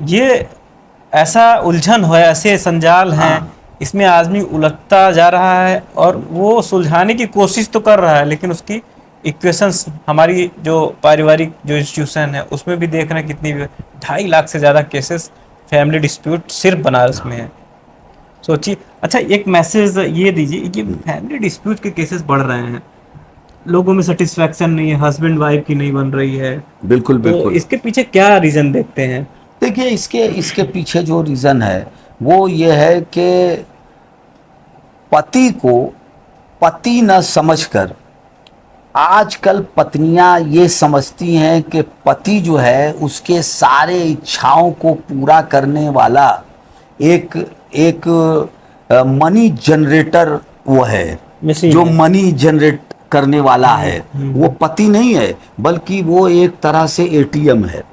ये ऐसा उलझन है, ऐसे संजाल हैं, हाँ इसमें आदमी उलझता जा रहा है और वो सुलझाने की कोशिश तो कर रहा है, लेकिन उसकी इक्वेशंस हमारी जो पारिवारिक जो इंस्टीट्यूशन है उसमें भी देख रहे हैं कितनी 2.5 लाख से ज़्यादा केसेस फैमिली डिस्प्यूट सिर्फ बनारस में है। सोचिए। अच्छा, एक मैसेज ये दीजिए, ये फैमिली डिस्प्यूट के केसेस बढ़ रहे हैं, लोगों में सेटिस्फैक्शन नहीं है, हस्बैंड वाइफ की नहीं बन रही है, बिल्कुल तो बिल्कुल। इसके पीछे क्या रीज़न देखते हैं? देखिए, इसके इसके पीछे जो रीज़न है वो ये है कि पति को पति न समझकर आजकल पत्नियां ये समझती हैं कि पति जो है उसके सारे इच्छाओं को पूरा करने वाला एक एक मनी जनरेटर वो है, मशीन जो है। मनी जनरेट करने वाला है। वो पति नहीं है, बल्कि वो एक तरह से एटीएम है।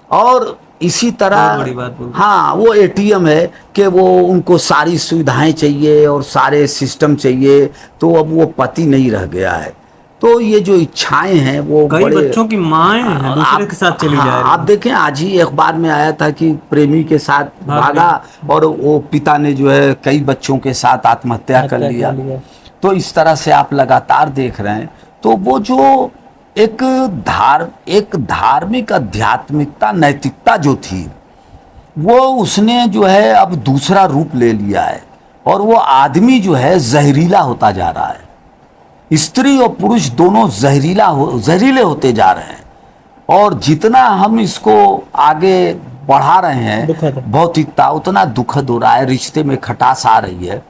और इसी बहुत तरह, बड़ी बात बोल दी। हाँ, वो एटीएम है कि वो उनको सारी सुविधाएं चाहिए और सारे सिस्टम चाहिए, तो अब वो पति नहीं रह गया है। तो ये जो इच्छाएं हैं वो कई बड़े, बच्चों की माएँ हैं दूसरे आप, के साथ चली जा हाँ, रही आप हैं। देखें, आज ही अखबार में आया था कि प्रेमी के साथ भाग भागा गई। और वो पिता ने जो है कई बच्चों के साथ आत्महत्या कर हत्या कर लिया। लिया। तो इस तरह से आप लगातार देख रहे हैं। तो वो जो एक एक धार्मिक आध्यात्मिकता नैतिकता जो थी, वो उसने जो है अब दूसरा रूप ले लिया है। और वो आदमी जो है जहरीला होता जा रहा है। स्त्री और पुरुष दोनों जहरीले होते जा रहे हैं। और जितना हम इसको आगे बढ़ा रहे दुखद हैं है। भौतिकता, उतना दुखद हो रहा है, रिश्ते में खटास आ रही है।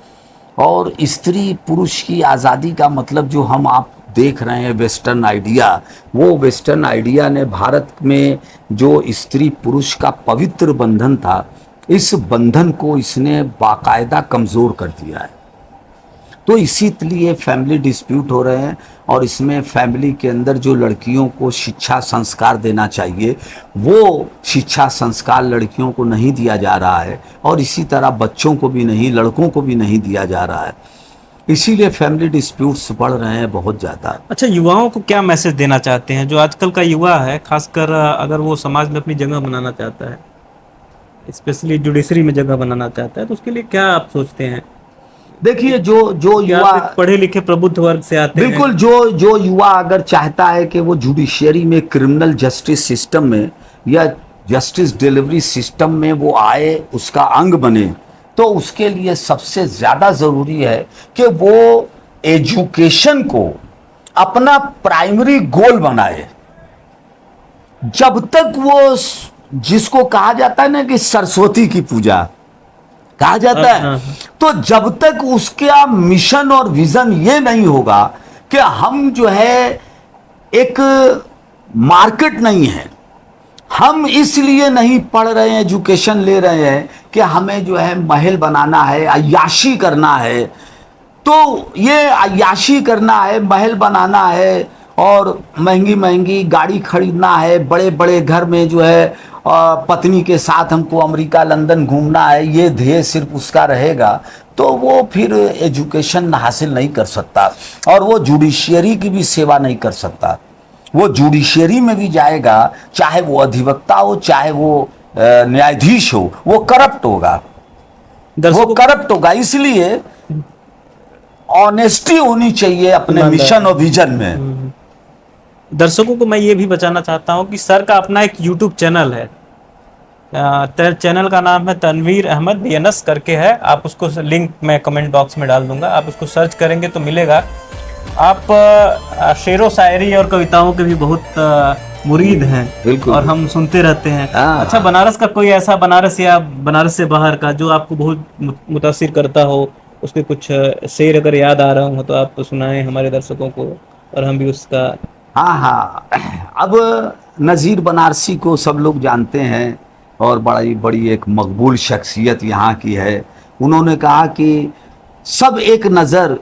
और स्त्री पुरुष की आज़ादी का मतलब जो हम आप देख रहे हैं वेस्टर्न आइडिया, वो वेस्टर्न आइडिया ने भारत में जो स्त्री पुरुष का पवित्र बंधन था, इस बंधन को इसने बाकायदा कमज़ोर कर दिया है। तो इसीलिए फैमिली डिस्प्यूट हो रहे हैं। और इसमें फैमिली के अंदर जो लड़कियों को शिक्षा संस्कार देना चाहिए, वो शिक्षा संस्कार लड़कियों को नहीं दिया जा रहा है। और इसी तरह बच्चों को भी नहीं, लड़कों को भी नहीं दिया जा रहा है। इसीलिए फैमिली डिस्प्यूट्स बढ़ रहे हैं बहुत ज़्यादा। अच्छा, युवाओं को क्या मैसेज देना चाहते हैं? जो आजकल का युवा है, खासकर अगर वो समाज में अपनी जगह बनाना चाहता है, स्पेशली जुडिशरी में जगह बनाना चाहता है, तो उसके लिए क्या आप सोचते हैं? देखिए, जो जो क्या युवा, आप एक पढ़े लिखे प्रबुद्ध वर्ग से आते हैं? बिल्कुल, जो जो युवा अगर चाहता है कि वो जुडिशियरी में, क्रिमिनल जस्टिस सिस्टम में या जस्टिस डिलीवरी सिस्टम में वो आए, उसका अंग बने, तो उसके लिए सबसे ज़्यादा ज़रूरी है कि वो एजुकेशन को अपना प्राइमरी गोल बनाए। जब तक वो जिसको कहा जाता है ना कि सरस्वती की पूजा कहा जाता है, हाँ। तो जब तक उसका मिशन और विजन ये नहीं होगा कि हम जो है एक मार्केट नहीं है, हम इसलिए नहीं पढ़ रहे हैं, एजुकेशन ले रहे हैं कि हमें जो है महल बनाना है, अय्याशी करना है। तो ये अय्याशी करना है, महल बनाना है और महंगी महंगी गाड़ी खरीदना है, बड़े बड़े घर में जो है पत्नी के साथ हमको अमेरिका लंदन घूमना है, ये ध्येय सिर्फ उसका रहेगा, तो वो फिर एजुकेशन हासिल नहीं कर सकता और वो जुडिशियरी की भी सेवा नहीं कर सकता। वो जुडिशियरी में भी जाएगा, चाहे वो अधिवक्ता हो, चाहे वो न्यायाधीश हो, वो करप्ट होगा, वो दर्शकों करप्ट होगा। इसलिए ऑनेस्टी होनी चाहिए अपने ईमानदार। मिशन और विजन में। दर्शकों को मैं ये भी बताना चाहता हूँ कि सर का अपना एक यूट्यूब चैनल है। चैनल का नाम है तनवीर अहमद बीएनएस करके है। आप उसको लिंक मैं कमेंट बॉक्स में डाल दूंगा, आप उसको सर्च करेंगे तो मिलेगा। आप शेरो शायरी और कविताओं के भी बहुत मुरीद हैं, बिल्कुल। और हम सुनते रहते हैं। हाँ। अच्छा, बनारस का कोई ऐसा, बनारस या बनारस से बाहर का, जो आपको बहुत मुतासिर करता हो, उसके कुछ शेर अगर याद आ रहा हो तो आप सुनाएं हमारे दर्शकों को, और हम भी उसका। हाँ हाँ, अब नज़ीर बनारसी को सब लोग जानते हैं और बड़ी बड़ी एक मकबूल शख्सियत यहाँ की है। उन्होंने कहा कि सब एक नज़र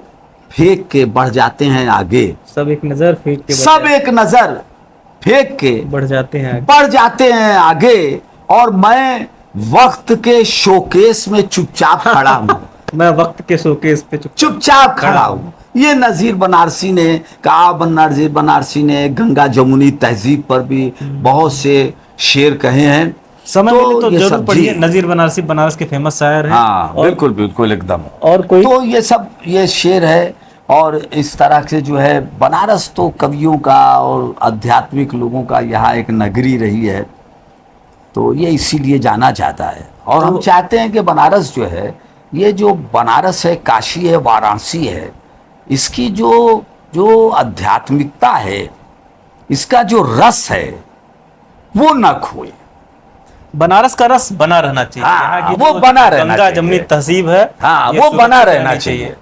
फेंक के बढ़ जाते हैं आगे, सब एक नज़र फेंक के सब एक नज़र फेंक के बढ़ जाते हैं। बढ़ जाते हैं आगे, और मैं वक्त के शोकेस में चुपचाप खड़ा हूँ। मैं वक्त के शोकेस पे चुपचाप खड़ा हूँ। ये नज़ीर बनारसी ने कहा। बनारसी ने गंगा जमुनी तहजीब पर भी बहुत से शेर कहे हैं। समय मिले तो ये जरूर सब पढ़िए। जी। नजीर बनारसी बनारस के फेमस शायर हैं। हाँ और, बिल्कुल बिल्कुल एकदम। और कोई तो ये सब ये शेर है, और इस तरह से जो है बनारस तो कवियों का और आध्यात्मिक लोगों का यहाँ एक नगरी रही है, तो ये इसीलिए जाना जाता है। और हम तो- चाहते हैं कि बनारस जो है, ये जो बनारस है, काशी है, वाराणसी है, इसकी जो जो आध्यात्मिकता है, इसका जो रस है, वो न खोए। बनारस का रस बना रहना चाहिए। हाँ, यहाँ की वो जो बना रहना गंगा चाहिए। जमनी तहजीब है, हाँ, ये वो सुरक्षित बना रहना रहनी चाहिए।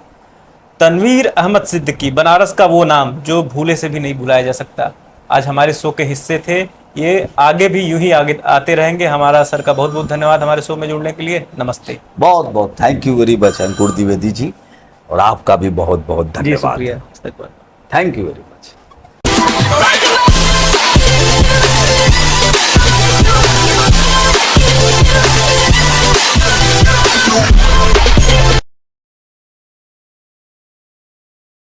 तनवीर अहमद सिद्दीकी, बनारस का वो नाम जो भूले से भी नहीं भुलाया जा सकता, आज हमारे शो के हिस्से थे। ये आगे भी यूं ही आगे आते रहेंगे। हमारा सर का बहुत बहुत धन्यवाद हमारे शो में जुड़ने के लिए। नमस्ते बहुत बहुत थैंक यू वेरी मच अंकुर द्विवेदी जी, और आपका भी बहुत बहुत जी, धन्यवाद। शुक्रिया। Thank you very much.